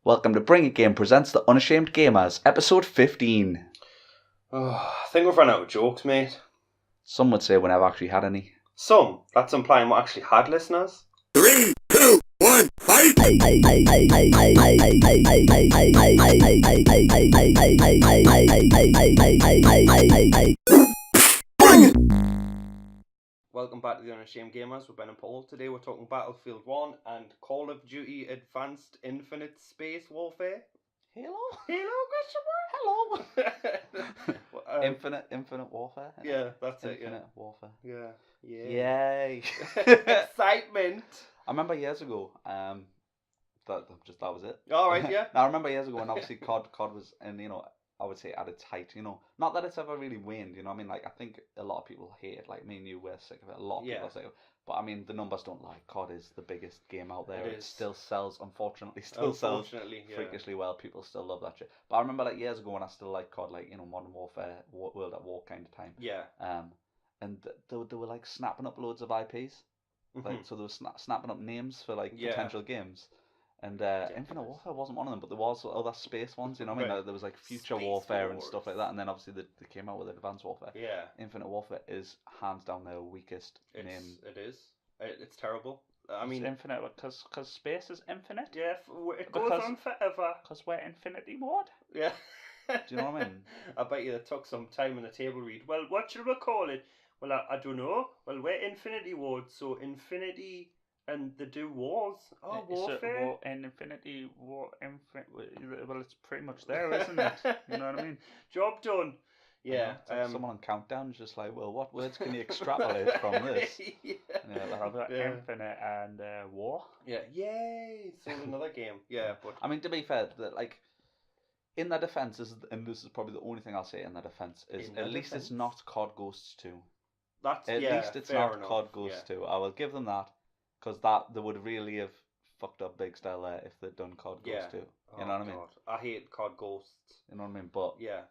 Welcome to Bring a Game presents the Unashamed Gamers, episode 15. I think we've run out of jokes, mate. Some would say we never actually had any. Some. That's implying we actually had listeners. 3, 2, 1, fight! Welcome back to the Unashamed Gamers with Ben and Paul. Today we're talking Battlefield 1 and Call of Duty Advanced Infinite Space Warfare. Halo? Hello, Hello? Infinite Warfare? Yeah, that's Infinite Warfare. Yeah. Yay. Excitement. I remember years ago, that was it. Alright, yeah. Now, I remember years ago when obviously COD was in, I would say at its height, not that it's ever really waned, I mean, like, I think a lot of people hate it, like me and you were sick of it, a lot of people are sick of it, but I mean, the numbers don't lie. COD is the biggest game out there. It still sells, unfortunately, sells freakishly well. People still love that shit. But I remember like years ago when I still liked COD, like, Modern Warfare, World at War kind of time. Yeah. And they were like snapping up loads of IPs, like, so they were snapping up names for like potential games. And Infinite Warfare wasn't one of them, but there was other space ones, I mean, there was like Future Warfare and stuff like that, and then obviously they came out with Advanced Warfare. Yeah. Infinite Warfare is hands down their weakest name. It is. It's terrible. I mean, it's infinite because space is infinite. Yeah, it goes on forever. Because we're Infinity Ward. Yeah. Do you know what I mean? I bet you they took some time in the table read. Well, what should we call it? Well, I don't know. Well, we're Infinity Ward, so Infinity. And they do wars. Oh, warfare. War and Infinity War. Well, it's pretty much there, isn't it? You know what I mean? Job done. Yeah. Like someone on Countdown is just like, well, what words can you extrapolate from this? Infinite and war. Yeah. Yay! So another game. Yeah, but I mean, to be fair, like in their defense, and this is probably the only thing I'll say in their defense is at least it's not COD Ghosts 2. At least it's not COD Ghosts 2. I will give them that. Because they would really have fucked up big style there if they'd done COD Ghosts too. You know what I mean? I hate COD Ghosts. You know what I mean? But yeah,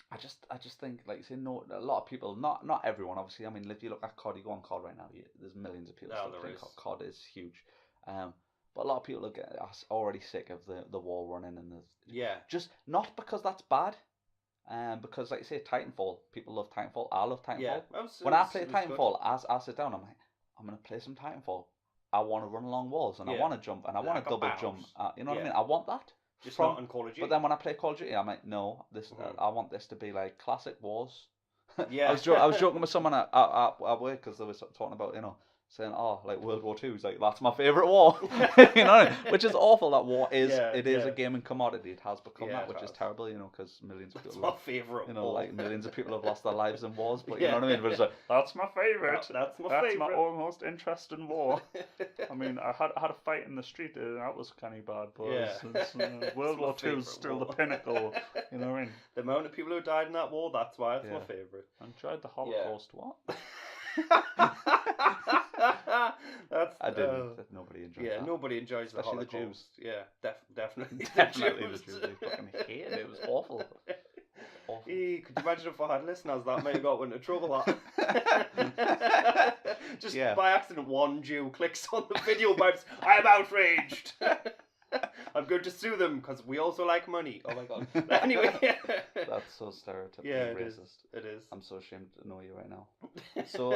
I just think, like, say, no, a lot of people, not everyone, obviously. I mean, if you look at COD, you go on COD right now, there's millions of people still think COD is huge. But a lot of people are already sick of the wall running and just not because that's bad. Because like you say, Titanfall, people love Titanfall. I love Titanfall. Yeah, when I play Titanfall, I sit down, I'm like, I'm gonna play some Titanfall. I want to run along walls and I want to jump and I want to double jump. You know what I mean? I want that. Just not in Call of Duty. But then when I play Call of Duty, I'm like, no, this. I want this to be like classic wars. Yeah. I was joking with someone at work because they were talking about saying, oh, like World War II. He's like, that's my favourite war. You know, which is awful. That war is a gaming commodity. It has become that, which is terrible. Because millions of people. That's my favourite. War. Like millions of people have lost their lives in wars. But you know what I mean. But it's like, that's my favourite. That's my favourite. That's my almost interesting war. I mean, I had a fight in the street. That was kind of bad. But World War II is still the pinnacle. You know what I mean? The amount of people who died in that war. That's why it's my favourite. I enjoyed the Holocaust. What? I didn't. Nobody enjoyed that. Yeah, nobody enjoys the Holocaust. The Jews. Yeah, definitely. Definitely the Jews. They fucking hated it. It was awful. Awful. Could you imagine if I had listeners that may have got into trouble? Just by accident, one Jew clicks on the video button. I am outraged. I'm going to sue them because we also like money. Oh my god. Anyway. That's so stereotypical racist. It is. I'm so ashamed to know you right now. So,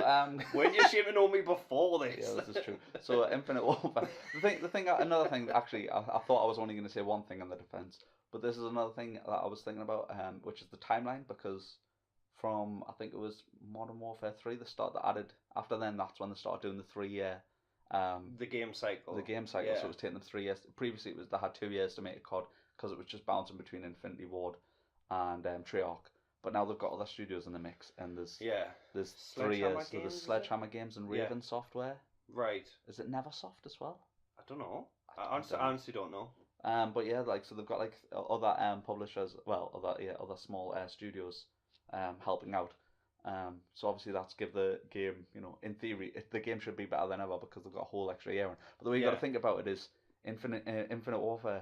weren't you ashamed to know me before this? Yeah, this is true. So, Infinite Warfare. Another thing, actually, I thought I was only going to say one thing on the defense, but this is another thing that I was thinking about, which is the timeline, because from, I think it was Modern Warfare 3, they added, after then, that's when they started doing the 3-year the game cycle. So it was taking them 3 years. Previously, they had 2 years to make a COD because it was just bouncing between Infinity Ward and Treyarch. But now they've got other studios in the mix, and there's 3 years. So there's Sledgehammer Games and Raven Software. Right. Is it Neversoft as well? I don't know. I honestly don't know. But yeah, like, so they've got like other publishers, other small studios helping out. So obviously that's give the game, in theory, the game should be better than ever because they've got a whole extra year in. But the way you got to think about it is Infinite Warfare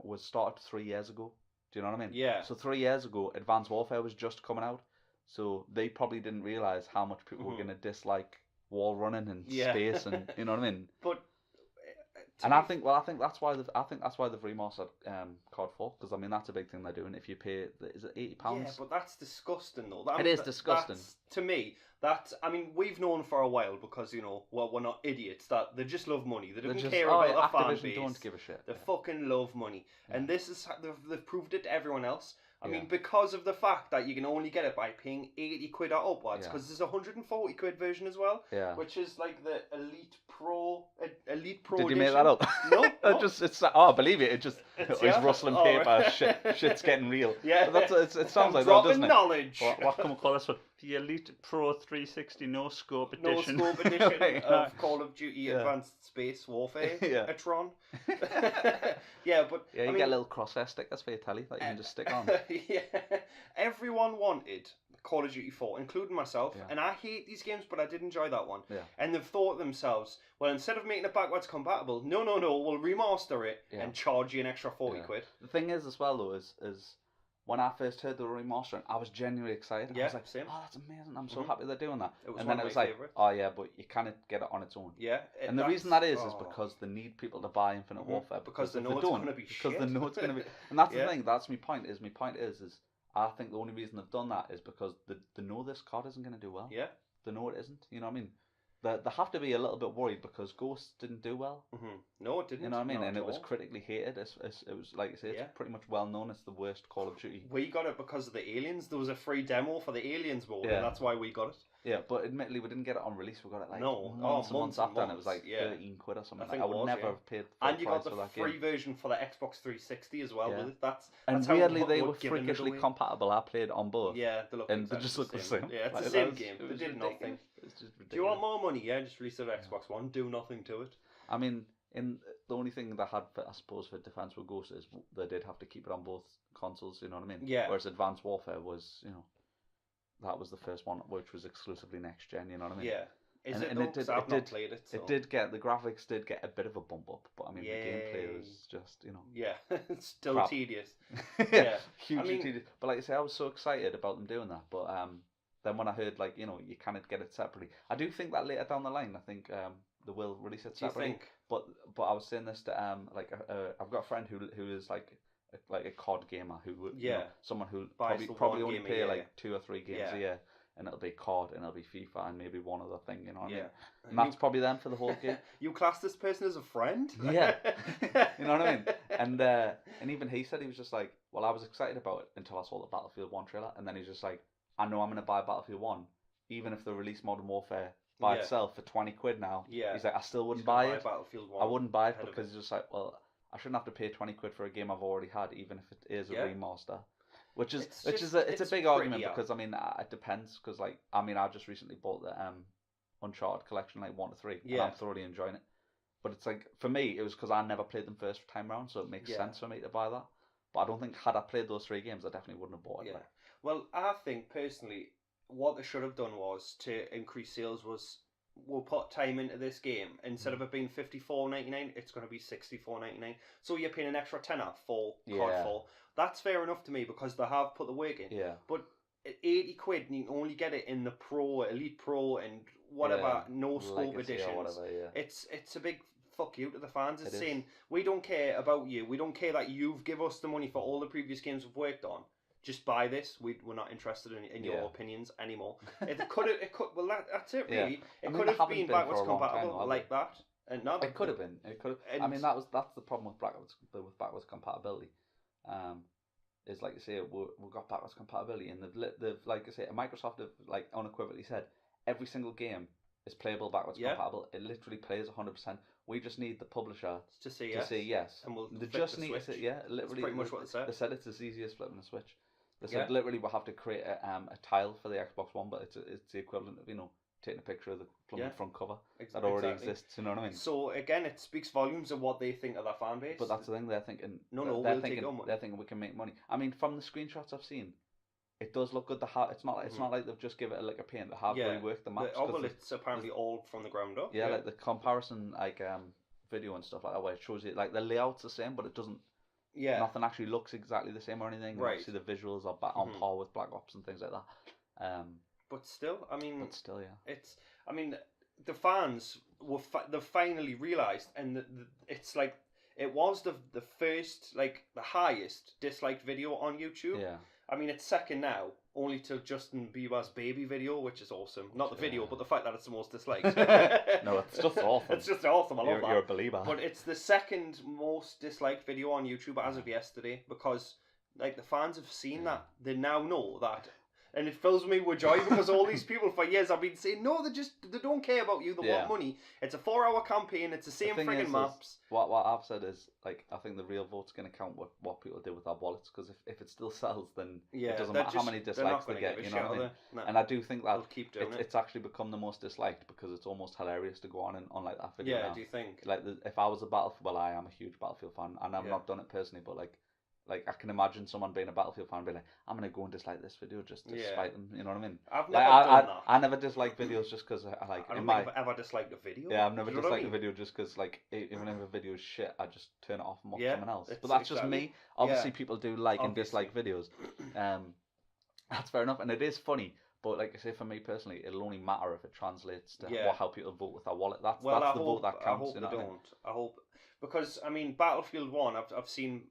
was started 3 years ago. Do you know what I mean? Yeah. So 3 years ago, Advanced Warfare was just coming out. So they probably didn't realise how much people were going to dislike wall running and space and, you know what I mean? But And I think that's why they've remastered COD 4, because I mean that's a big thing they're doing. If you pay, is it £80? Yeah, but that's disgusting though. It is disgusting. To me, I mean, we've known for a while because we're not idiots. That they just love money. They don't care about the fan base. Don't give a shit. They fucking love money, and this is they've proved it to everyone else. I mean, because of the fact that you can only get it by paying 80 quid or upwards, because there's a 140 quid version as well, which is like the Elite Pro Did edition. you make that up? No. I believe it. It's rustling paper. Right. Shit's getting real. Yeah. But it sounds like that, dropping doesn't it? knowledge. What can we call this one? The Elite Pro 360 No Scope Edition. No Scope Edition of Call of Duty Advanced Space Warfare. Yeah. Tron. But you get little crosshair stickers for your telly that you can just stick on. Yeah. Everyone wanted Call of Duty 4, including myself, and I hate these games, but I did enjoy that one. Yeah. And they've thought to themselves, well, instead of making it backwards compatible, no, we'll remaster it and charge you an extra 40 quid. The thing is, as well, though, is when I first heard they were remastering, I was genuinely excited. Yeah, I was like, same. Oh, that's amazing. I'm so happy they're doing that. It was and one then of it my was favourites. like, oh yeah, but you can't get it on its own. Yeah. And the reason that is because they need people to buy Infinite Warfare. Because they know it's going to be shit. Because they know it's going to be... And that's the thing, that's my point is I think the only reason they've done that is because they know this COD isn't going to do well. Yeah. They know it isn't. You know what I mean? They have to be a little bit worried because Ghosts didn't do well. No, it didn't. You know what I mean? Not and at it was all. critically hated. It was like I say, it's pretty much well known. It's the worst Call of Duty. We got it because of the aliens. There was a free demo for the aliens mode, and that's why we got it. Yeah, but admittedly, we didn't get it on release. We got it like months and months after, and it was like 13 quid or something. I would never have paid full and you price got for the that free game. version for the Xbox 360 as well with it. That's and how weirdly, they we're were freakishly compatible. I played on both. Yeah, they look and they just look the same. Yeah, it's like, the same game. They did nothing. It's just ridiculous. Do you want more money? Yeah, just release it on Xbox One. Do nothing to it. I mean, the only thing that had, I suppose, for defense with Ghost is they did have to keep it on both consoles. You know what I mean? Yeah. Whereas Advanced Warfare was, that was the first one which was exclusively next gen. You know what I mean? Yeah. Is it though? Because I've not played it. So. It did get the graphics did get a bit of a bump up, but I mean the gameplay was just Yeah, it's still crap. tedious. Hugely tedious. But like I say, I was so excited about them doing that. But then when I heard you cannot get it separately, I do think that later down the line, I think they will release it separately. Do you think? But I was saying this to I've got a friend who is like a COD gamer who someone who probably only play like 2 or 3 games a year. And it'll be COD, and it'll be FIFA, and maybe one other thing, you know what I mean? And that's probably them for the whole game. You class this person as a friend? Yeah. You know what I mean? And even he said he was just like, well, I was excited about it until I saw the Battlefield 1 trailer, and then he's just like, I know I'm going to buy Battlefield 1, even if they release Modern Warfare by itself for 20 quid now. Yeah. He's like, I still wouldn't buy it. Battlefield 1 I wouldn't buy it because he's just like, well, I shouldn't have to pay 20 quid for a game I've already had, even if it is a remaster. Which is a big argument because I mean it depends because I just recently bought the Uncharted collection 1 to 3 and I'm thoroughly enjoying it. But it's like for me it was because I never played them first time round, so it makes sense for me to buy that. But I don't think had I played those 3 games I definitely wouldn't have bought it. Well, I think personally what they should have done was to increase sales was we'll put time into this game. Instead of it being $54.99, it's going to be $64.99. So you're paying an extra tenner for COD 4. That's fair enough to me because they have put the work in. Yeah. But at 80 quid, you can only get it in the Pro, Elite Pro, and whatever no scope editions. Whatever, It's a big fuck you to the fans. It's saying we don't care about you. We don't care that you've give us the money for all the previous games we've worked on. Just buy this. We're not interested in your opinions anymore. It could. Well, that's it really. It could have been backwards compatible like that. And no, it could have been. It could have. I mean, that's the problem with backwards compatibility. Is like you say, we've got backwards compatibility, and they've like I say, Microsoft have like unequivocally said every single game is playable backwards compatible. It literally plays 100%. We just need the publisher to say yes, and we'll they just need to say literally. That's pretty much what they said. They said it's as easy as flipping a switch. They said literally we'll have to create a tile for the Xbox One, but it's the equivalent of taking a picture of the front cover that already exists. You know what I mean? So again, it speaks volumes of what they think of their fan base. But that's the thing they're thinking. We'll take our money. They're thinking we can make money. I mean, from the screenshots I've seen, it does look good. It's not like they've just given it a lick of paint. They have reworked the maps. It's apparently all from the ground up. Yeah, like the comparison video and stuff like that, where it shows you like the layout's the same, but it doesn't. Yeah. Nothing actually looks exactly the same or anything. Right. Obviously, the visuals are on par with Black Ops and things like that. But still, I mean. But still, yeah. It's. I mean, the fans they've finally realised, and it's like it was the first, like the highest disliked video on YouTube. Yeah. I mean, it's second now, only to Justin Bieber's baby video, which is awesome. Not the video, but the fact that it's the most disliked. No, it's just awesome. It's just awesome. I love that. You're a believer. But it's the second most disliked video on YouTube as of yesterday, because like the fans have seen that. They now know that. And it fills me with joy, because all these people for years have been saying, no, they don't care about you, they want money. It's a 4-hour campaign, it's the same friggin' maps. What I've said is, like, I think the real vote's going to count what people do with their wallets, because if it still sells, then it doesn't matter how many dislikes they get, you know what I mean? No. And I do think that it's actually become the most disliked, because it's almost hilarious to go on like that video now. Do you think? Like, if I was a Battlefield, well, I am a huge Battlefield fan, and I've not done it personally, but like I can imagine someone being a Battlefield fan and be like, I'm going to go and dislike this video just to spite them, you know what I mean? I've never done that. I never dislike videos just because I don't think I've ever disliked a video. Yeah, I've never disliked a video just because, like, even if a video is shit, I just turn it off and watch someone else. But that's just me. Obviously, people do like and dislike videos. That's fair enough, and it is funny. But like I say, for me personally, it'll only matter if it translates to how people vote with their wallet. That's the vote that counts. I hope they don't. I hope, because I mean, Battlefield 1, I've seen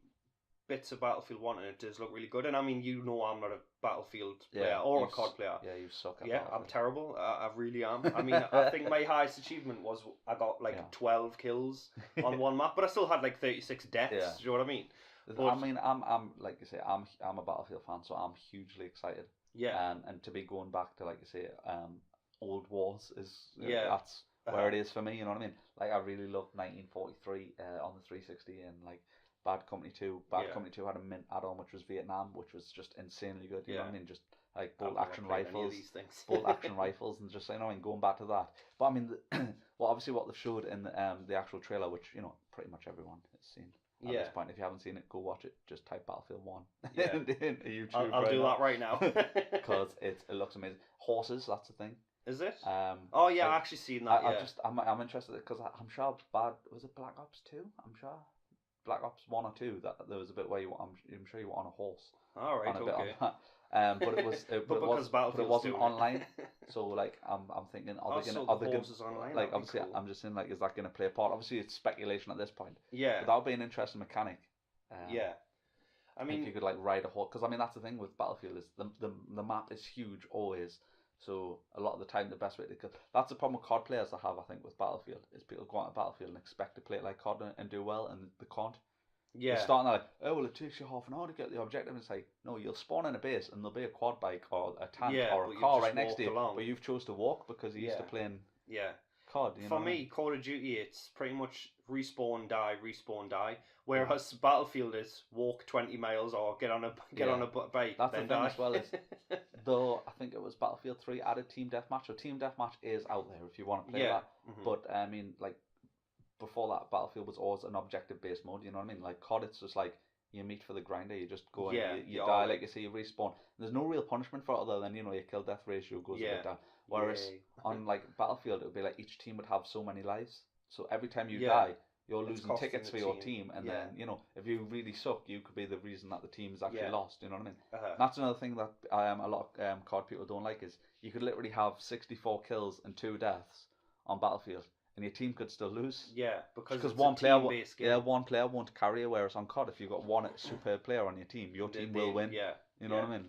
bits of Battlefield 1 and it does look really good. And I mean, you know, I'm not a Battlefield player or a COD player. Yeah, you suck at Battlefield. I'm terrible. I really am. I mean, I think my highest achievement was I got like 12 kills on one map, but I still had like 36 deaths. Do you know what I mean? I mean, I'm like you say, I'm a Battlefield fan, so I'm hugely excited. Yeah. And to be going back to, like you say, old wars is that's where it is for me. You know what I mean? Like, I really loved 1943 on the 360, and like Bad Company 2. Bad Company 2 had a mint add-on, which was Vietnam, which was just insanely good. You know what I mean? Just like bolt action rifles, and just, you know, and going back to that. But I mean, well, obviously what they've showed in the actual trailer, which, you know, pretty much everyone has seen at this point. If you haven't seen it, go watch it. Just type Battlefield 1 in YouTube. I'll do that right now. Because it looks amazing. Horses, that's the thing. Is it? Oh yeah, I've actually seen that. I'm interested, because I'm sure was it Black Ops 2? I'm sure Black Ops 1 or 2 that there was a bit where I'm sure you were on a horse. All right, okay. But it wasn't online. So like I'm thinking, are they going online? Like, obviously, cool. I'm just saying, like, is that going to play a part? Obviously, it's speculation at this point. Yeah. But that would be an interesting mechanic. I mean, if you could like ride a horse, because I mean that's the thing with Battlefield is the map is huge always. So a lot of the time, the best way to that's the problem with COD players I have, I think, with Battlefield, is people go on to Battlefield and expect to play it like COD and do well, and they can't. Yeah. They're starting like, oh well, it takes you half an hour to get the objective. And it's like, no, you'll spawn in a base and there'll be a quad bike or a tank or a car right next to you, but you've chose to walk because you're used to playing COD. For me, Call of Duty, it's pretty much respawn, die. Whereas Battlefield is walk 20 miles or get on a bike. That's then the thing die. as well, is though I think it was Battlefield 3 added Team Deathmatch. So Team Deathmatch is out there if you want to play that. Mm-hmm. But I mean, like, before that, Battlefield was always an objective based mode. You know what I mean? Like COD, it's just like you meet for the grinder. You just go and you die, like you say, you respawn. There's no real punishment for it other than, you know, your kill death ratio goes a bit down. Whereas on like Battlefield, it would be like each team would have so many lives. So every time you die, you're losing tickets for your team, and then, you know, if you really suck, you could be the reason that the team's actually lost. You know what I mean? And that's another thing that a lot of COD people don't like, is you could literally have 64 kills and 2 deaths on Battlefield, and your team could still lose. Yeah, because one player won't carry you, whereas on COD, if you've got one superb player on your team will win. Yeah, you know what I mean?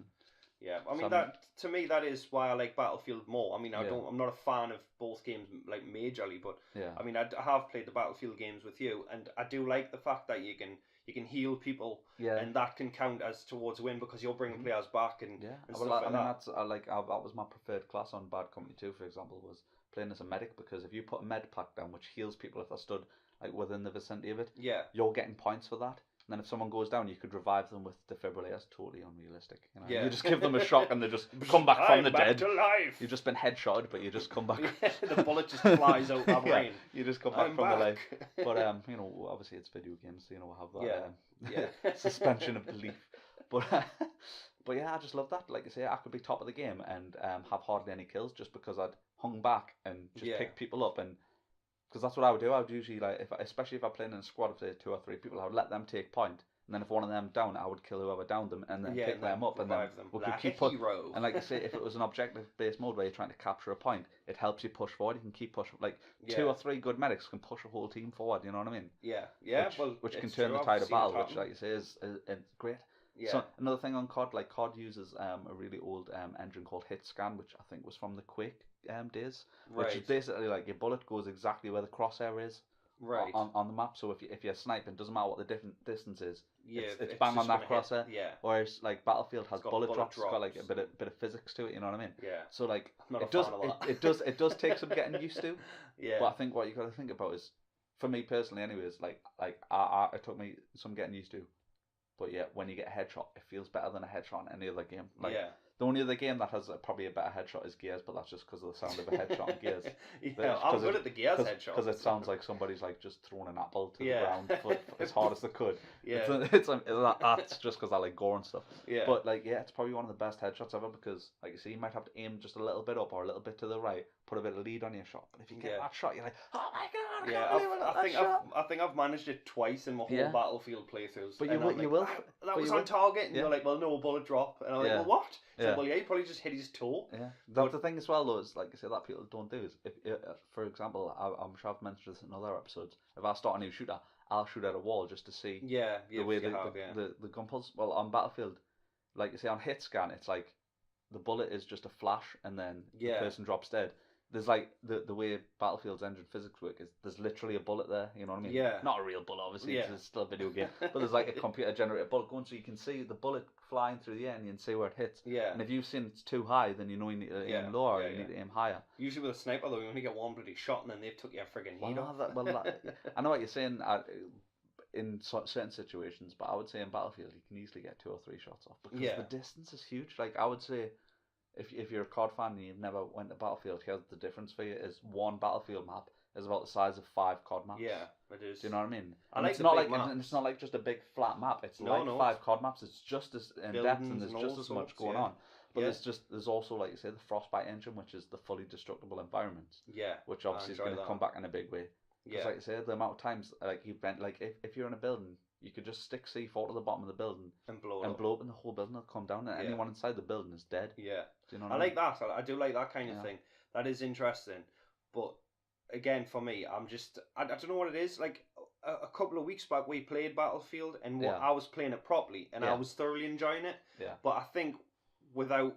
Yeah, I mean, that to me, that is why I like Battlefield more. I mean, I'm not a fan of both games like majorly, but I mean, I have played the Battlefield games with you, and I do like the fact that you can heal people, and that can count as towards a win because you're bringing players back and stuff like that. That was my preferred class on Bad Company 2, for example, was playing as a medic, because if you put a med pack down which heals people if they're stood like within the vicinity of it, you're getting points for that. And then if someone goes down, you could revive them with defibrillators. Totally unrealistic. You know? You just give them a shock and they just come back from the dead. To life. You've just been headshot, but you just come back. The bullet just flies out my brain. You just come back from the life. But you know, obviously it's video games, so you know, we'll have that suspension of belief. But yeah, I just love that. Like I say, I could be top of the game and have hardly any kills just because I'd hung back and just pick people up, and because that's what I would do. I would usually, like, especially if I'm playing in a squad of say 2 or 3 people, I would let them take point, and then if one of them down, I would kill whoever downed them, and then pick them up, and then we could keep pushing. And like I say, if it was an objective-based mode where you're trying to capture a point, it helps you push forward. You can keep pushing. Like 2 or 3 good medics can push a whole team forward. You know what I mean? Yeah. Which can turn the tide of battle, which, like you say, is great. Yeah. So another thing on COD, like COD uses a really old engine called hit scan, which I think was from the Quake days, which is basically like your bullet goes exactly where the crosshair is on the map. So if you're sniping, doesn't matter what the different distance is, it's bang on that crosshair. Whereas like Battlefield has bullet drops. It's got like a bit of physics to it. You know what I mean? Yeah. So like it does take some getting used to. Yeah. But I think what you got to think about is, for me personally, anyways, like it took me some getting used to. But yeah, when you get a headshot, it feels better than a headshot in any other game. Like, the only other game that has probably a better headshot is Gears, but that's just because of the sound of a headshot in Gears. I'm good at the Gears headshot. Because it sounds like somebody's like just throwing an apple to the ground as hard as they could. Yeah. That's just because I like gore and stuff. Yeah. But like, yeah, it's probably one of the best headshots ever because, like you see, you might have to aim just a little bit up or a little bit to the right, put a bit of lead on your shot. But if you get that shot, you're like, oh my god, I think I've managed it twice in my whole Battlefield playthroughs. But you will. That was on target, and you're like, well, no, bullet drop, and I'm like, well, what? So, well, he probably just hit his toe. Yeah. The thing as well, though, is like I say, that people don't do is, if for example, I'm sure I've mentioned this in other episodes. If I start a new shooter, I'll shoot at a wall just to see the way the gun pulls. Well, on Battlefield, like you say, on hit scan, it's like the bullet is just a flash, and then the person drops dead. There's like the way Battlefield's engine physics work is there's literally a bullet there, you know what I mean? Yeah. Not a real bullet, obviously, it's still a video game. But there's like a computer generated bullet going, so you can see the bullet flying through the air and you can see where it hits. Yeah. And if you've seen it's too high, then you know you need to aim lower, or you need to aim higher. Usually with a sniper, though, you only get one bloody shot and then they've took your friggin' heat off. I know what you're saying in certain situations, but I would say in Battlefield you can easily get 2 or 3 shots off because the distance is huge. Like I would say, if you're a COD fan and you've never went to Battlefield, here's the difference for you: is one Battlefield map is about the size of 5 COD maps. Yeah, it is. Do you know what I mean? I like it's not like just a big flat map. It's 5 COD maps. It's just as in depth and there's just as much going on. But there's also, like you say, the Frostbite engine, which is the fully destructible environment. Yeah. Which obviously is going to come back in a big way. Because like you say, the amount of times like you've been like if you're in a building, you could just stick C4 to the bottom of the building and blow up, and the whole building will come down, and anyone inside the building is dead. Yeah, do you know I like that. I do like that kind of thing. That is interesting. But again, for me, I don't know what it is. Like a couple of weeks back, we played Battlefield, and I was playing it properly, and I was thoroughly enjoying it. Yeah. But I think without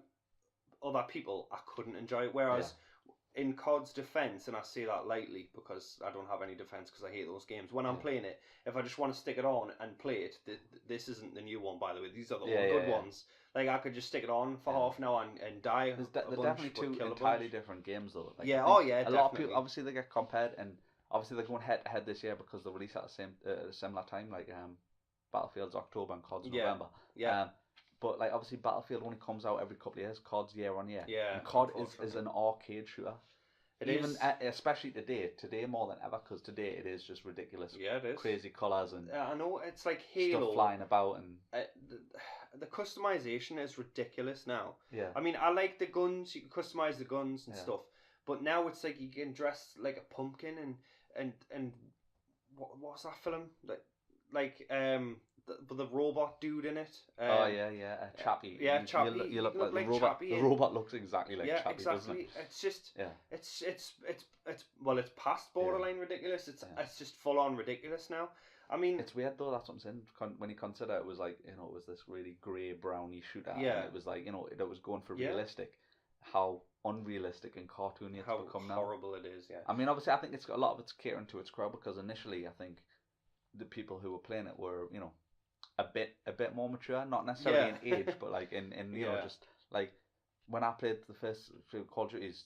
other people, I couldn't enjoy it. Whereas in COD's defense, and I say that lightly because I don't have any defense because I hate those games. When I'm playing it, if I just want to stick it on and play it, this isn't the new one, by the way. These are the good ones. Like I could just stick it on for half an hour and die. They're definitely 2 entirely different games, though. Like, a lot of people obviously they get compared, and obviously they're going head to head this year because they release at the similar time, like Battlefield's October and COD's November. Yeah. But like obviously Battlefield only comes out every couple of years. COD's year on year. Yeah. And COD is an arcade shooter. Even especially today more than ever, because today it is just ridiculous. Yeah, it is. Crazy colours and I know, it's like Halo stuff flying about and the customization is ridiculous now. Yeah. I mean, I like the guns. You can customize the guns and stuff, but now it's like you can dress like a pumpkin and what's that film the robot dude in it. Chappie. Chappie. You look like the robot. Chappie the robot looks exactly like Chappie, exactly. doesn't it? It's just it's past borderline ridiculous. It's just full on ridiculous now. I mean, it's weird though. That's what I'm saying. When you consider it was like, it was this really grey browny shooter. Yeah. And it was like, it was going for realistic. How unrealistic and cartoony it's become now. How horrible it is. Yeah. I mean, obviously, I think a lot of it's catering to its crowd because initially, I think the people who were playing it were, a bit more mature, not necessarily in age, but like in just like when I played the first few Call of Duties,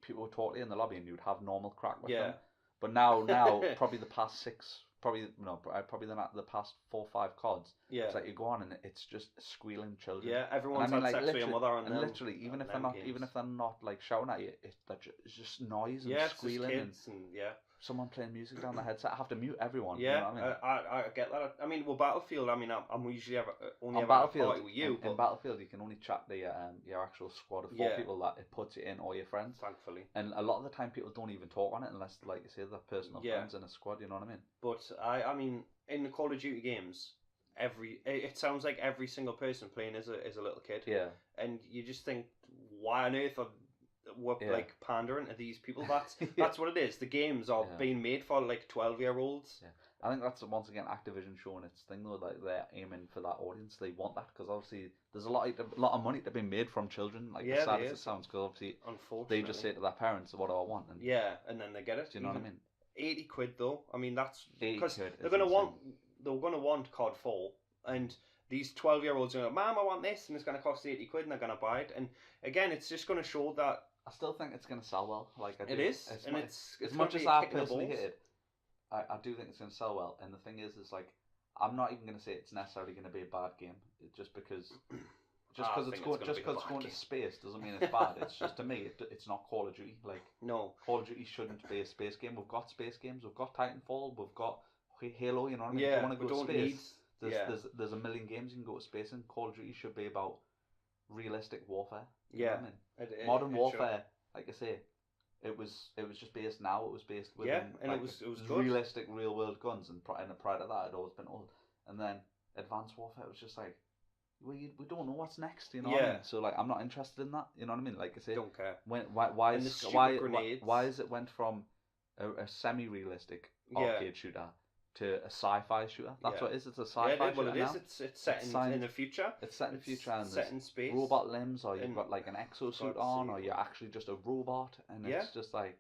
people would talk to you in the lobby and you'd have normal crack with them. But now probably the past the past 4 or 5 CODs. Yeah. It's like you go on and it's just squealing children. Yeah, everyone's had sex with your mother and literally, even if they're not like shouting at you, it's just noise and squealing it's just kids and someone playing music down the headset. I have to mute everyone. Yeah, you know what I mean? I get that. I mean, well, Battlefield. I mean, I'm usually only on Battlefield, a party with you. In Battlefield, you can only chat to your actual squad of 4 people that it puts you in, or your friends. Thankfully. And a lot of the time, people don't even talk on it unless, like you say, they're personal friends in a squad. You know what I mean? But I mean, in the Call of Duty games, it sounds like every single person playing is a little kid. Yeah. And you just think, why on earth are we're like pandering to these people? That's Yeah. that's what it is. The games are being made for like 12-year-olds. Yeah. I think that's once again Activision showing its thing though, like they're aiming for that audience. They want that because obviously there's a lot of money to be made from children. Like as sad as it sounds, because obviously they just say to their parents, "What do I want?" And and then they get it. Do you know what I mean? £80 though. I mean that's because they're gonna want COD 4, and these 12-year-olds are like, "Mom, I want this," and it's gonna cost £80, and they're gonna buy it. And again, it's just gonna show that. I still think it's gonna sell well. Like it is, and it's as much as I personally hate it. I do think it's going to sell well, and the thing is like, I'm not even going to say it's necessarily going to be a bad game, just because it's going to space doesn't mean it's bad. It's just, to me, it's not Call of Duty. Like, no, Call of Duty shouldn't be a space game. We've got space games. We've got Titanfall. We've got Halo. You know what I mean? Yeah, if you want to go to space, there's a million games you can go to space in. Call of Duty should be about realistic warfare. You know what I mean? Modern warfare, like I say. It was just based now. It was based within and like, it was good. Realistic real world guns, and prior to that, it'd always been old. And then Advanced Warfare was just like, we don't know what's next. You know what I mean? So like, I'm not interested in that. You know what I mean? Like I say, don't care. Why is it went from a semi realistic arcade shooter to a sci-fi shooter? That's what it is. It's a sci-fi shooter. Well, it is. It's set in the future. It's set in the future, and set in space. Robot limbs, or you've got like an exosuit on, or you're actually just a robot, and it's just like.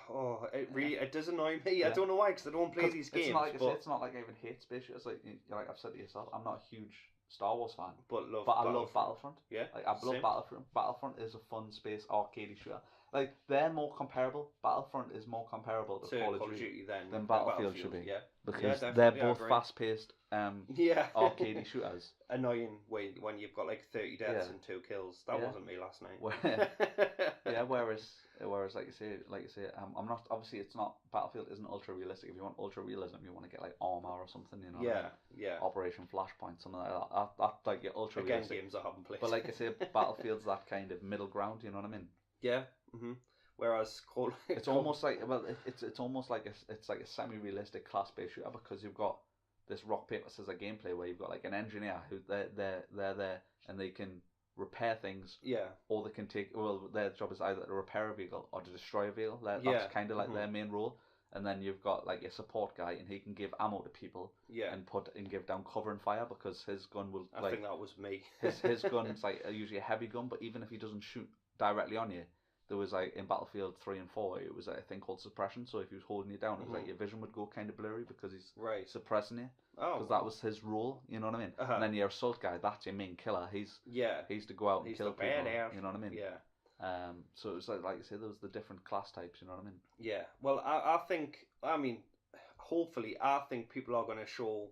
Oh, it does annoy me. I don't know why, because I don't play these games. It's not like I even hate space shooters. Like I've said to yourself, I'm not a huge Star Wars fan, but I love Battlefront. Yeah, like I love Battlefront. Battlefront is a fun space arcadey shooter. Like they're more comparable. Battlefront is more comparable to Call of Duty than Battlefield should be. Yeah, because they're both fast-paced, arcadey shooters. Annoying when you've got like 30 deaths and 2 kills. That wasn't me last night. Whereas like you say, I'm not. Obviously, it's not. Battlefield isn't ultra realistic. If you want ultra realism, you want to get like Arma or something. You know. Yeah. Operation Flashpoint, something like that. That's like your ultra realistic. Games I haven't played. But like I say, Battlefield's that kind of middle ground. You know what I mean? Yeah. Mhm. Whereas it's almost like it's almost like it's like a semi-realistic class-based shooter, because you've got this rock paper scissors gameplay where you've got like an engineer who they're there and they can repair things. Yeah. Or they can their job is either to repair a vehicle or to destroy a vehicle. That's kind of like their main role. And then you've got like a support guy, and he can give ammo to people. Yeah. And give down cover and fire, because his gun will. I think that was me. his gun's like usually a heavy gun, but even if he doesn't shoot directly on you. There was like in Battlefield 3 and 4, it was like a thing called suppression. So if he was holding you down, it was like your vision would go kind of blurry because he's suppressing you. Because that was his role, you know what I mean? And then your assault guy, that's your main killer. He's to go out and kill people. You know what I mean? Yeah. So it was like you say, there was the different class types. You know what I mean? Yeah. Well, I think hopefully, I think people are going to show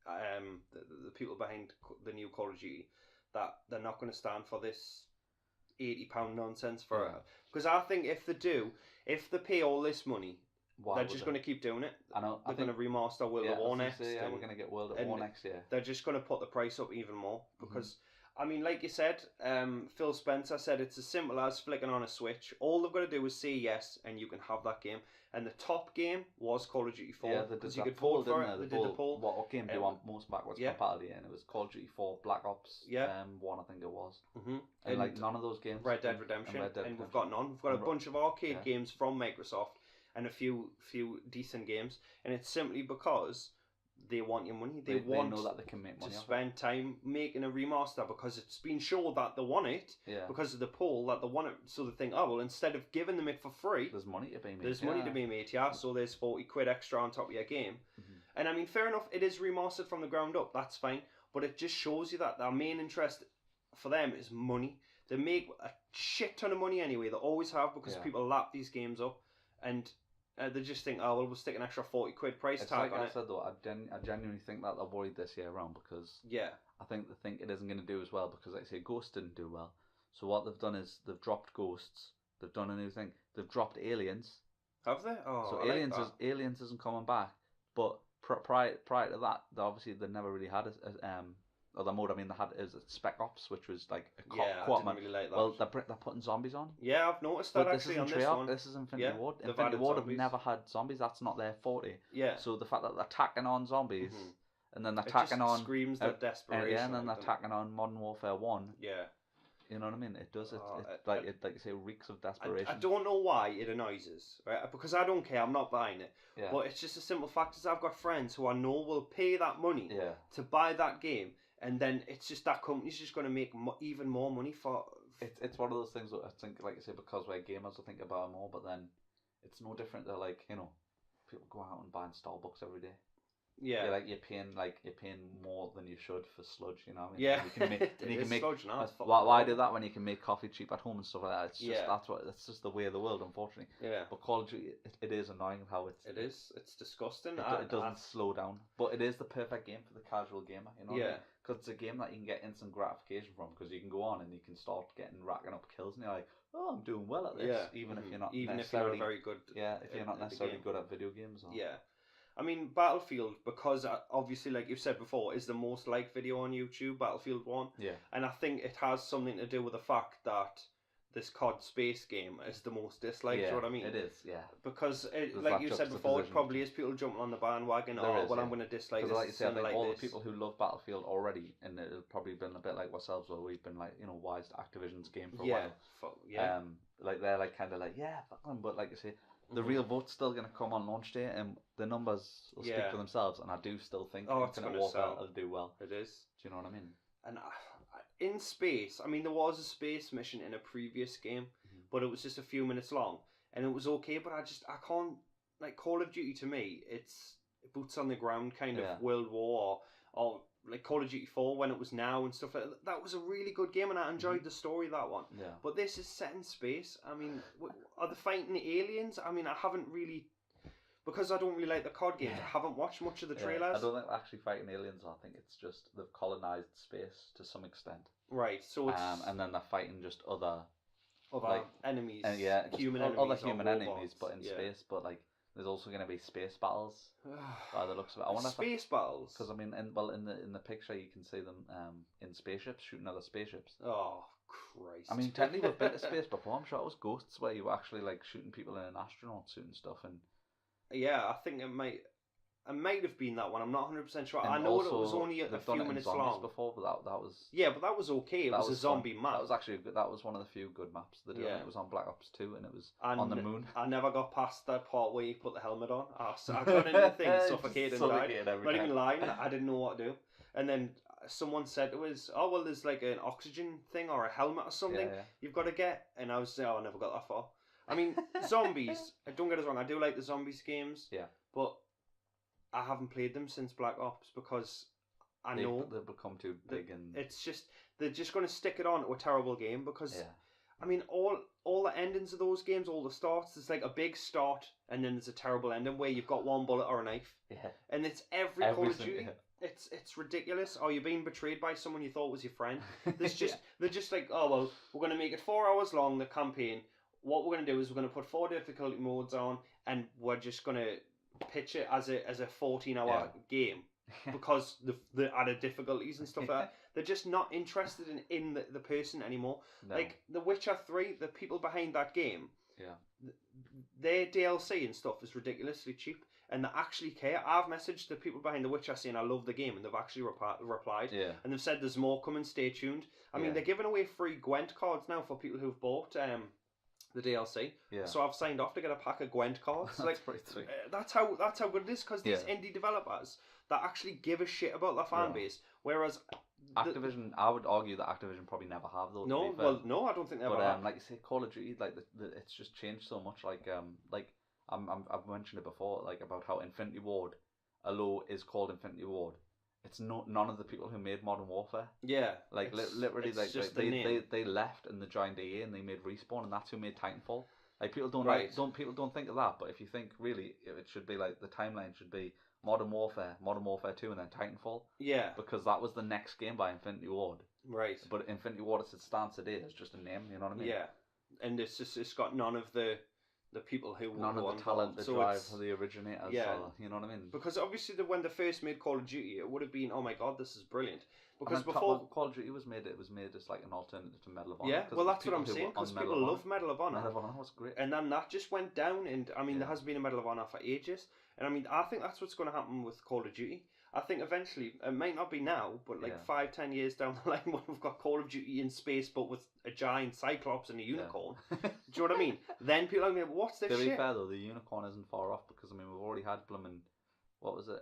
the people behind the new Call of Duty that they're not going to stand for this £80 nonsense for it, because I think if they pay all this money, they're just going to keep doing it. I know. They're going to remaster World at War next. We're going to get World at War next year. They're just going to put the price up even more, because I mean, like you said, Phil Spencer said it's as simple as flicking on a switch. All they've got to do is say yes, and you can have that game. And the top game was Call of Duty 4, because you could vote for it. They did the poll. What game do you want most backwards compatibility? And it was Call of Duty 4, Black Ops 1, I think it was. And like none of those games. Red Dead Redemption. And we've got none. We've got a bunch of arcade games from Microsoft and a few decent games. And it's simply because they want your money. They know that they can make money to spend time making a remaster, because it's been shown that they want it because of the poll, that they want it. So they think, oh well, instead of giving them it for free, there's money to be made. There's money to be made, so there's £40 extra on top of your game. And I mean, fair enough, it is remastered from the ground up, that's fine, but it just shows you that their main interest for them is money. They make a shit ton of money anyway, they always have, because people lap these games up, and they just think, oh well, we'll stick an extra £40 price tag on it. I said though, I genuinely think that they're worried this year around, because I think they think it isn't going to do as well, because like I say, Ghost didn't do well. So what they've done is they've dropped Ghosts. They've done a new thing. They've dropped Aliens. Have they? Oh, so Aliens isn't coming back. But prior to that, they never really had other mode. I mean, they had Spec Ops, which was like a co-op mode. Really like that. Well, they're putting zombies on. Yeah, I've noticed that actually on this one. This is Infinity Ward. Infinity Ward have never had zombies. That's not their forte. Yeah. So the fact that they're attacking on zombies, and then they're tacking on screams that desperation. And then they're tacking on Modern Warfare 1. Yeah. You know what I mean? It does. Like you say, reeks of desperation. I don't know why it annoys us, right? Because I don't care. I'm not buying it. Yeah. But it's just a simple fact is I've got friends who I know will pay that money to buy that game, and then it's just that company's just going to make even more money for. It's one of those things that I think, like you say, because we're gamers, I think about it more. But then it's no different. They're like, you know, people go out and buy Starbucks every day. Yeah, you're paying more than you should for sludge, you know. Yeah, you can make sludge now. Why do that when you can make coffee cheap at home and stuff like that? It's just that's just the way of the world, unfortunately. Yeah. But Call of Duty, it is annoying how it's disgusting. It doesn't slow down, but it is the perfect game for the casual gamer, you know. Yeah. Because it's a game that you can get instant gratification from, because you can go on and you can start racking up kills, and you're like, oh, I'm doing well at this, even if you're not necessarily very good. Yeah, if you're not necessarily good at video games. Or... Yeah. I mean, Battlefield, because obviously, like you've said before, is the most liked video on YouTube, Battlefield 1. Yeah. And I think it has something to do with the fact that this COD space game is the most disliked, you know what I mean? It is, yeah. Because, like you said before, it probably is people jumping on the bandwagon, I'm going to dislike this. Like you say, I think all the people who love Battlefield already, and it'll probably been a bit like ourselves, where we've been like, you know, why is Activision's game for a while? Like they're like kind of like, yeah, fuck them, but like you say, the real vote's still going to come on launch day, and the numbers will speak for themselves. And I do still think Infinite Warfare will do well. It is. Do you know what I mean? And in space, I mean, there was a space mission in a previous game, but it was just a few minutes long, and it was okay. But I can't, like, Call of Duty to me, it's boots on the ground kind of World War or like Call of Duty 4 when it was now and stuff like that. That was a really good game, and I enjoyed the story of that one. Yeah. But this is set in space. I mean, are they fighting aliens? I mean, I haven't really, because I don't really like the COD games, I haven't watched much of the trailers. I don't think they're actually fighting aliens. I think it's just they've colonized space to some extent. Right. So it's and then they're fighting just other like enemies. Human enemies. Other human enemies, but in space. But like, there's also going to be space battles by the looks of it. I wonder space battles, because I mean, in the picture you can see them in spaceships shooting other spaceships. Oh Christ! I mean, technically we've been to space before. I'm sure it was Ghosts where you were actually like shooting people in an astronaut suit and stuff. And yeah, I think it might have been that one. I'm not 100% sure. I know it was only a few minutes long before, but that was but that was okay. It was a zombie map. That was actually that was one of the few good maps they did. It was on Black Ops 2, and it was on the moon. I never got past that part where you put the helmet on. I got into the thing, suffocated and died. Not even lying. I didn't know what to do. And then someone said it was, oh well, there's like an oxygen thing or a helmet or something you've got to get. And I was I never got that far. I mean, zombies. Don't get us wrong. I do like the zombies games. Yeah. But I haven't played them since Black Ops because I know they've become too big, and it's just they're just going to stick it on to a terrible game because I mean all the endings of those games, all the starts, there's like a big start and then there's a terrible ending where you've got one bullet or a knife. Yeah. And it's every Call of Duty. Yeah. It's ridiculous. Or you're being betrayed by someone you thought was your friend. There's just they're just like, oh well, we're going to make it 4 hours long, the campaign. What we're going to do is we're going to put 4 difficulty modes on, and we're just going to pitch it as a 14-hour game because the added difficulties and stuff like that. They're just not interested in the person anymore. No. Like The Witcher 3, the people behind that game, their DLC and stuff is ridiculously cheap, and they actually care. I've messaged the people behind The Witcher saying I love the game, and they've actually replied, and they've said there's more coming, stay tuned. I mean, they're giving away free Gwent cards now for people who've bought the DLC. Yeah. So I've signed off to get a pack of Gwent cards. That's like, pretty sweet. That's how good it is, because these indie developers that actually give a shit about their fan base, whereas Activision, I would argue that Activision probably never have though. No, I don't think they ever have. Like you say, Call of Duty, like it's just changed so much. Like I've mentioned it before, like about how Infinity Ward, although is called Infinity Ward, it's none of the people who made Modern Warfare. Yeah, like literally, like they left and they joined EA and they made Respawn, and that's who made Titanfall. Like people don't think of that, but if you think really, it should be like the timeline should be Modern Warfare 2, and then Titanfall. Yeah, because that was the next game by Infinity Ward. Right, but Infinity Ward as it stands today is just a name. You know what I mean? Yeah, and it's got none of the people who none of the talent, the drive for the originators. Yeah, you know what I mean? Because obviously, when they first made Call of Duty, it would have been, oh my god, this is brilliant. Because before Call of Duty was made, it was made as like an alternative to Medal of Honor. Yeah, well, that's what I'm saying. Because people love Medal of Honor. Medal of Honor was great, and then that just went down. And I mean, there has been a Medal of Honor for ages. And I mean, I think that's what's going to happen with Call of Duty. I think eventually, it might not be now, but like 5-10 years down the line, when we've got Call of Duty in space, but with a giant Cyclops and a unicorn, do you know what I mean? Then people are going to be, what's this shit? To be fair though, the unicorn isn't far off, because I mean, we've already had blooming, what was it,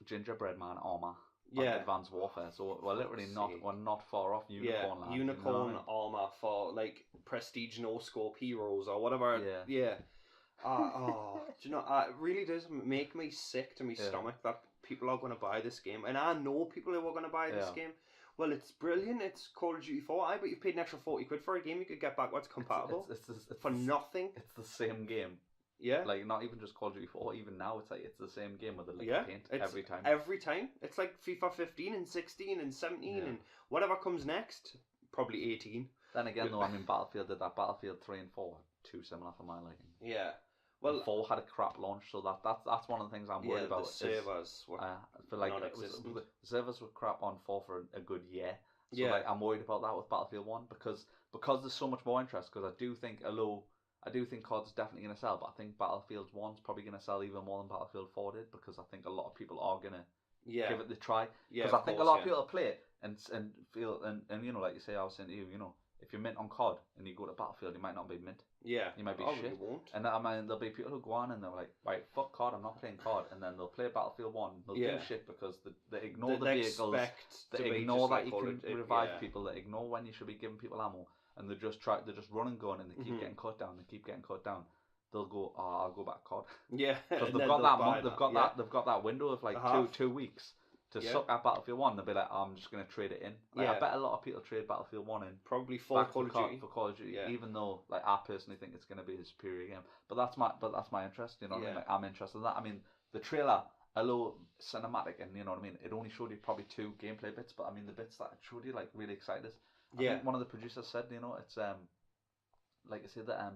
gingerbread man armor. Advanced Warfare, so we're literally not far off unicorn land. Unicorn armor for like prestige no scope heroes or whatever. Do you know? It really does make me sick to my stomach that people are going to buy this game, and I know people who are going to buy this game. Well, it's brilliant. It's Call of Duty 4. But you've paid an extra £40 for a game you could get backwards compatible it's for nothing. It's the same game. Yeah. Like, not even just Call of Duty 4, even now it's like, it's the same game with the liquid paint every time. Every time. It's like FIFA 15 and 16 and 17 and whatever comes next. Probably 18. Then again, though, I mean, Battlefield did that. Battlefield 3 and 4 too similar for my liking. Yeah. Well, and 4 had a crap launch, so that's one of the things I'm worried about. The servers were non-existent. The servers were crap on 4 for a good year. So like, I'm worried about that with Battlefield 1 because there's so much more interest. Because I do think COD's definitely going to sell, but I think Battlefield 1's probably going to sell even more than Battlefield 4 did, because I think a lot of people are going to give it the try. Because I think a lot of people play it and feel, and you know, like you say, I was saying to you, you know, if you're mint on COD and you go to Battlefield, you might not be mint. Yeah. You might be shit. You won't. And I mean, there'll be people who go on and they're like, right, fuck COD, I'm not playing COD. And then they'll play Battlefield 1. They'll do shit because they ignore the vehicles. They ignore that you can revive people. They ignore when you should be giving people ammo. And they just run and gun, and they keep getting cut down. They'll go, I'll go back COD. Yeah. Because they've got that window of like 2 weeks to suck at Battlefield 1. They'll be like, I'm just going to trade it in. Like, I bet a lot of people trade Battlefield 1 in. Probably for Call of Duty. Even though, like, I personally think it's going to be a superior game. But that's my interest, you know what I mean? Like, I'm interested in that. I mean, the trailer, although cinematic, and you know what I mean, it only showed you probably 2 gameplay bits, but I mean, the bits that it showed you, like, really excited. I think one of the producers said, you know, it's like I said, that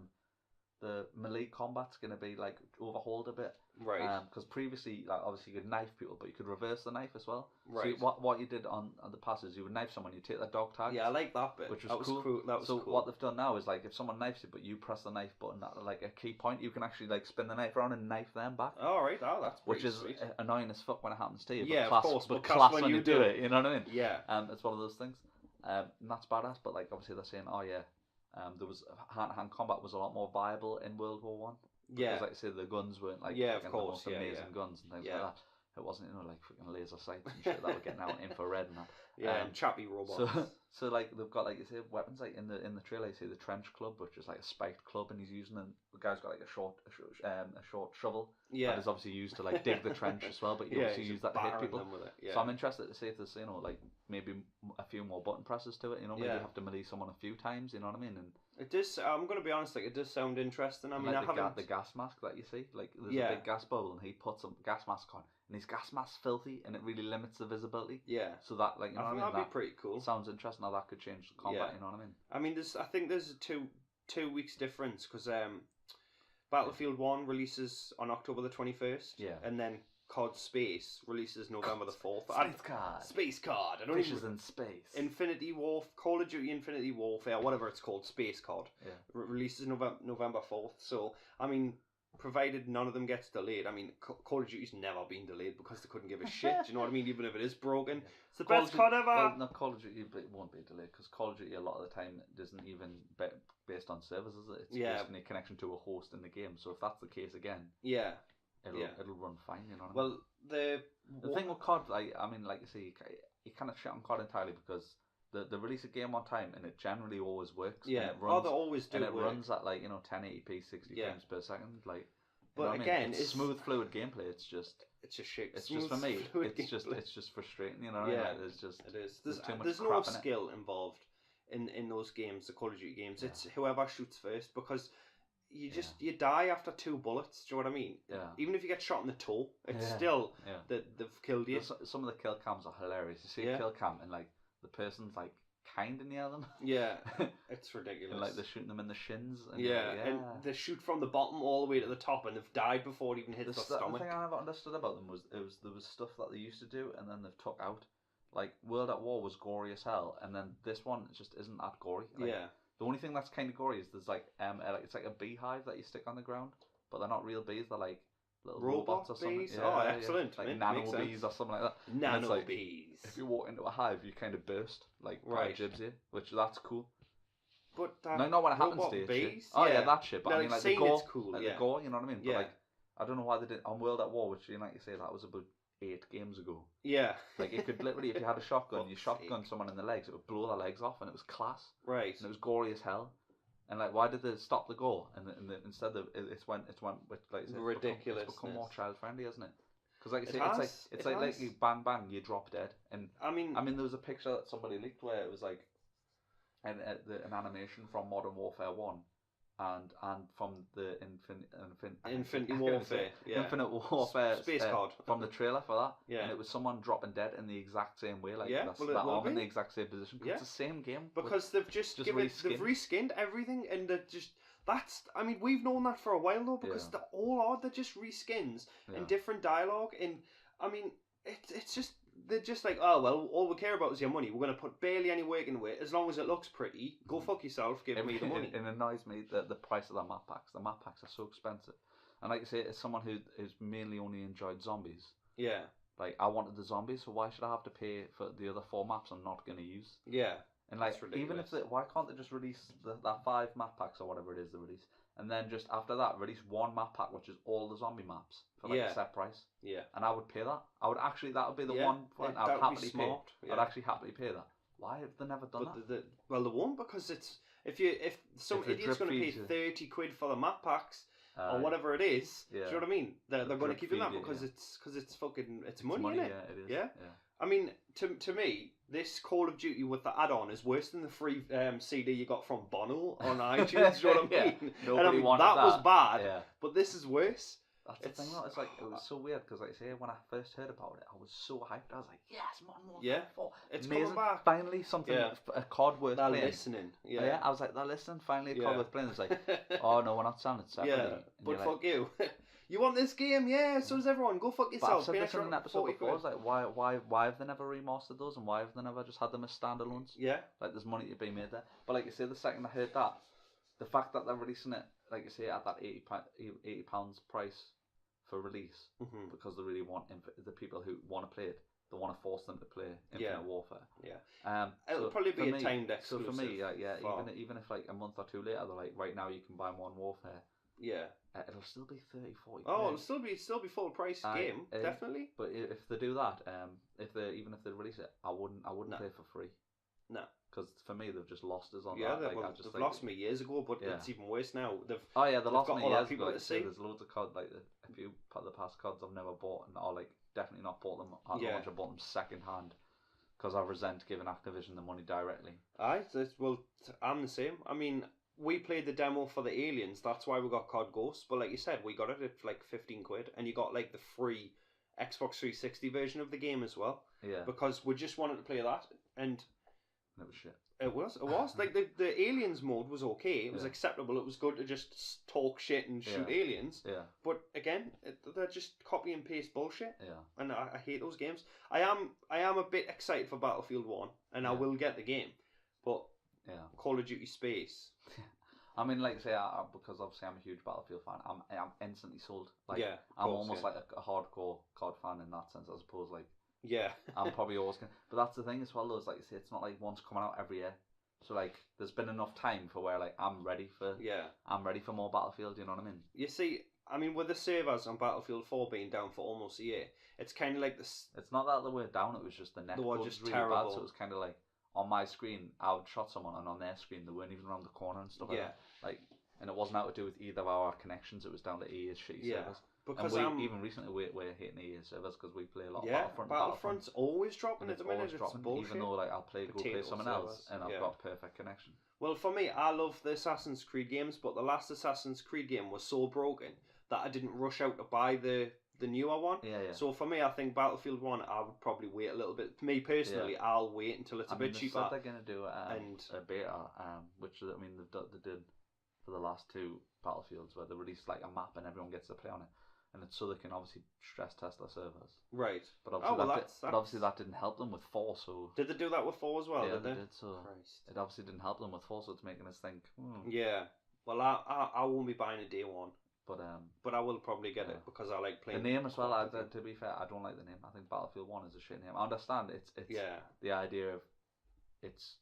the melee combat's gonna be like overhauled a bit, right? Because previously, like, obviously you could knife people, but you could reverse the knife as well. Right. So what you did on the passes, you would knife someone, you take their dog tag. Yeah, I like that bit. Which was cool. That was so cool. What they've done now is, like, if someone knifes you, but you press the knife button at like a key point, you can actually like spin the knife around and knife them back. All right, that's which is sweet. Annoying as fuck when it happens to you. Yeah, but of course. But class when you do it. You know what I mean? Yeah. It's one of those things. And that's badass. But like, obviously they're saying, oh yeah, there was hand-to-hand combat was a lot more viable in World War One. Because, like I say, the guns weren't like of course, the most amazing guns and things like that. It wasn't, you know, like freaking laser sights and shit that were getting out infrared and that. And chappy robots. So like they've got, like you say, weapons like in the trailer. You see the trench club, which is like a spiked club, and he's using the guy's got like a short shovel. Yeah. That is obviously used to like dig the trench as well, but you obviously use that to hit people. With it. Yeah. So I'm interested to see if there's, you know, like maybe a few more button presses to it. You know, maybe you have to melee someone a few times. You know what I mean? And it does. I'm gonna be honest. Like, it does sound interesting. I mean, like the gas mask that you see, like there's a big gas bubble, and he puts a gas mask on, and his gas mask's filthy, and it really limits the visibility. Yeah. So that, like, you know what I mean? That'd be pretty cool. Sounds interesting how that could change the combat. You know what I mean? I mean, I think there's a two weeks difference, because Battlefield 1 releases on October the 21st. Yeah. And then COD Space releases November the 4th. Space Card. I don't Fishes in space. Call of Duty Infinity Warfare, whatever it's called, Space Card. Yeah. Releases November 4th. So, I mean, provided none of them gets delayed. I mean, Call of Duty's never been delayed because they couldn't give a shit. Do you know what I mean? Even if it is broken. It's the best COD ever. Well, no, Call of Duty it won't be delayed, because Call of Duty a lot of the time isn't even based on servers, is it? It's based on a connection to a host in the game. So if that's the case again, it'll run fine. You know what I mean? Well, the thing with COD, like, I mean, like you say, you kind of shit on COD entirely because they release a game on time and it generally always works. Yeah, and it runs, they always do. And it runs at, like, you know, 1080p, 60 frames per second, like. But again, it's smooth, fluid gameplay. It's just shit. It's just for me. It's just frustrating. You know, yeah, like, it is. There's too much there's crap no in skill involved in those games, the Call of Duty games. It's whoever shoots first, because you die after 2 bullets. Do you know what I mean? Yeah. Even if you get shot in the toe, it's still that they've killed you. Some of the kill cams are hilarious. You see a kill cam and, like, the person's like kind of near them. Yeah, it's ridiculous. And, like, they're shooting them in the shins. And and they shoot from the bottom all the way to the top, and they've died before it even hits the stomach. The thing I never understood about them was there was stuff that they used to do, and then they've took out. Like, World at War was gory as hell, and then this one just isn't that gory. Like, the only thing that's kind of gory is there's like it's like a beehive that you stick on the ground, but they're not real bees. They're like little robot robots or something. bees. Oh, excellent. Like nano bees or something like that. Nano bees. If you walk into a hive, you kind of burst, like right. Jibs you, which that's cool. But no, not when it happens to you. Bees, oh yeah, that shit. But no, I mean, like the gore, cool, like the gore, you know what I mean? But like, I don't know why they did on World at War, which like you say, that was about 8 games ago. Yeah. Like it could literally, if you had a shotgun, you shotgun someone in the legs, it would blow their legs off, and it was class. Right. And it was gory as hell. And like, why did they stop the gore? And instead of it went with like ridiculous. It's become more child friendly, hasn't it? Because like you say, it's like you bang bang, you drop dead. And I mean, there was a picture that somebody leaked where it was like an animation from Modern Warfare 1 and from the Infinite Warfare, Infinite Warfare Space Card from the trailer for that. Yeah. And it was someone dropping dead in the exact same way, like that arm in the exact same position. Yeah. It's the same game. Because they've they've reskinned everything, and they're just I mean, we've known that for a while though, because they're all odd. They're just reskins and different dialogue, and I mean, it's just. They're just like, oh well, all we care about is your money. We're going to put barely any work into it. As long as it looks pretty, go fuck yourself, give me the money. It annoys me that the price of the map packs. The map packs are so expensive. And like you say, as someone who's mainly only enjoyed zombies. Yeah. Like, I wanted the zombies, so why should I have to pay for the other 4 maps I'm not going to use? Yeah. And like, even if why can't they just release that 5 map packs or whatever it is they release, and then just after that release 1 map pack which is all the zombie maps for like a set price. Yeah. And I would pay that. I would actually, that would be the one point I would happily pay. I'd actually happily pay that. Why have they never done that? Well, they won't, because it's if some idiot's going to pay 30 quid for the map packs or whatever it is, do you know what I mean? They're going to keep doing that because it's fucking money, isn't it? Yeah, it is. Yeah. I mean, to me, this Call of Duty with the add-on is worse than the free CD you got from Bono on iTunes. You know what I mean? Nobody wanted that. That was bad, but this is worse. That's the thing, though. It's like, it was so weird because, like I say, when I first heard about it, I was so hyped. I was like, yes, Modern Warfare 4. It's amazing. Coming back. Finally, something, a COD worth playing. They're listening. Yeah. I was like, they're listening. Finally, a COD worth playing. It's like, oh no, we're not selling it separately. Yeah, but fuck you. You want this game? Yeah, so does everyone. Go fuck yourself. But I've said this in an episode before. I was like, why have they never remastered those, and why have they never just had them as standalones? Yeah. Like, there's money to be made there. But like you say, the second I heard that, the fact that they're releasing it, like you say, at that £80 price for release, because they really want the people who want to play it, they want to force them to play Infinite Warfare. Yeah. It'll probably be a timed exclusive. So for me, even if like a month or two later, they're like, right now you can buy Modern Warfare. Yeah. It'll still be 30, 40. Oh, it'll still be full price game, definitely. But if they do that, even if they release it, I wouldn't play for free. No. Because for me, they've just lost us on that. Yeah, they've lost me years ago, but it's even worse now. They lost me years ago. There's loads of COD, like a few of the past CODs I've never bought, and or like definitely not bought them at launch. I bought them second hand because I resent giving Activision the money directly. I'm the same. I mean, we played the demo for the Aliens. That's why we got COD Ghosts. But like you said, we got it at like 15 quid, and you got like the free Xbox 360 version of the game as well. Yeah. Because we just wanted to play that, and it was shit. It was. Like the aliens mode was okay. It was acceptable. It was good to just talk shit and shoot aliens. Yeah. But again, they're just copy and paste bullshit. Yeah. And I hate those games. I am a bit excited for Battlefield 1, and I will get the game. But Call of Duty Space. I mean, like say, because obviously I'm a huge Battlefield fan. I'm instantly sold. Like, I'm almost like a hardcore COD fan in that sense, as opposed like. Yeah. I'm probably always going to... But that's the thing as well, though, is like you say, it's not like one's coming out every year. So, like, there's been enough time for where, like, I'm ready for more Battlefield, you know what I mean? You see, I mean, with the servers on Battlefield 4 being down for almost a year, it's kind of like this... It's not that they were down, it was just the net was just really terrible. Bad, so it was kind of like, on my screen, I would shot someone, and on their screen, they weren't even around the corner and stuff like that. Like, and it wasn't out to do with either of our connections, it was down to EA's shitty servers. Because even recently we're hitting EA servers because we play a lot of Battlefront. Battlefront's always dropping at the minute. It's bullshit. Even though like I'll play someone else and I've got perfect connection. Well, for me, I love the Assassin's Creed games, but the last Assassin's Creed game was so broken that I didn't rush out to buy the newer one. Yeah. So for me, I think Battlefield 1, I would probably wait a little bit. Me personally, I'll wait until it's a bit cheaper. They're going to do a beta, which I mean they did for the last 2 Battlefields where they released like a map and everyone gets to play on it. And it's so they can obviously stress test their servers. Right. But obviously, that didn't help them with 4, so... Did they do that with 4 as well, yeah, did they? Did, so Christ. It obviously didn't help them with 4, so it's making us think, Yeah. Well, I won't be buying a day 1. But I will probably get it because I like playing. The name as well. To be fair, I don't like the name. I think Battlefield 1 is a shit name. I understand it's the idea of it's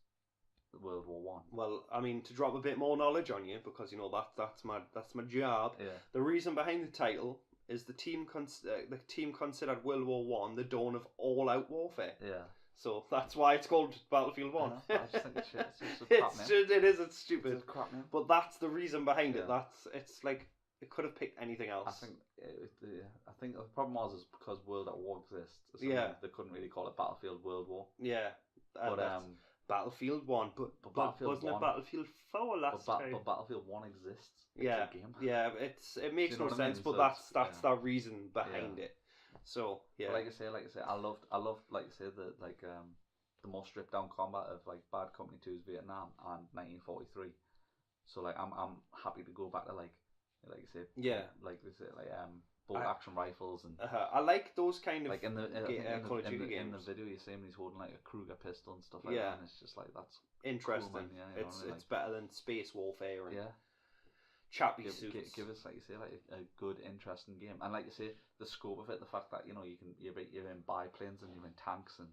World War 1. Well, I mean, to drop a bit more knowledge on you, because that's my job. Yeah. The reason behind the title is the team considered World War 1 the dawn of all-out warfare. Yeah. So that's why it's called Battlefield 1. I just think it's shit. It's just a crap name. It's stupid. It's a crap name. But that's the reason behind it. It's like it could have picked anything else. I think the problem was because World at War exists. So they couldn't really call it Battlefield World War. Yeah. But Battlefield 1, but wasn't it Battlefield 4 last time? But Battlefield 1 exists. It's a game. Yeah, it makes no sense, but that's the reason behind it. So yeah, but like I say, I loved like I say the more stripped down combat of like Bad Company 2's Vietnam and 1943. So like I'm happy to go back to like you say bolt action rifles and I like those kind of like in the Call of Duty games. In the video you see him, he's holding like a Kruger pistol and stuff like that, and it's just like that's interesting. Cool, man. It's better than space warfare and yeah. Chappy suits. Give us, like you say, like a good, interesting game, and like you say, the scope of it, the fact that you're in biplanes and you're in tanks, and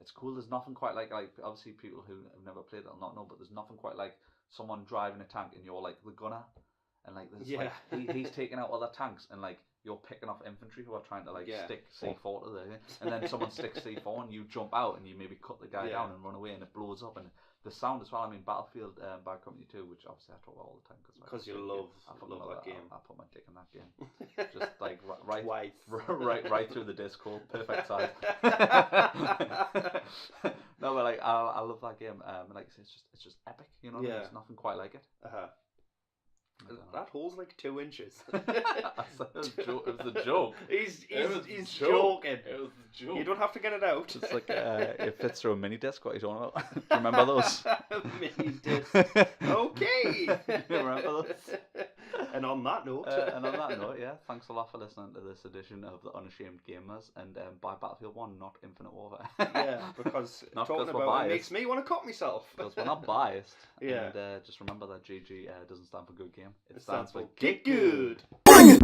it's cool. There's nothing quite like obviously people who have never played it will not know, but there's nothing quite like someone driving a tank and you're like the gunner, and like there's like he's taking out other tanks, and like you're picking off infantry who are trying to stick C4 to there, and then someone sticks C4 and you jump out and you maybe cut the guy down and run away, and it blows up. And the sound as well. I mean, Battlefield Bad Company 2, which obviously I talk about all the time because you love that game. I put my dick in that game, just like right through the disc hole, perfect size. No, but like I love that game. Like I say, it's just epic. You know, there's nothing quite like it. That hole's like 2 inches. It was a joke. He's joking. It was a joke. You don't have to get it out. It's like it fits through a mini disc. What are you talking about? Do you remember those? Mini disc. Okay. You remember those? And on that note, thanks a lot for listening to this edition of the Unashamed Gamers, and buy Battlefield 1, not Infinite Warfare. Because not talking about it makes me want to cut myself. Because we're not biased. And just remember that GG doesn't stand for good game. It stands for Get Good. Bring it!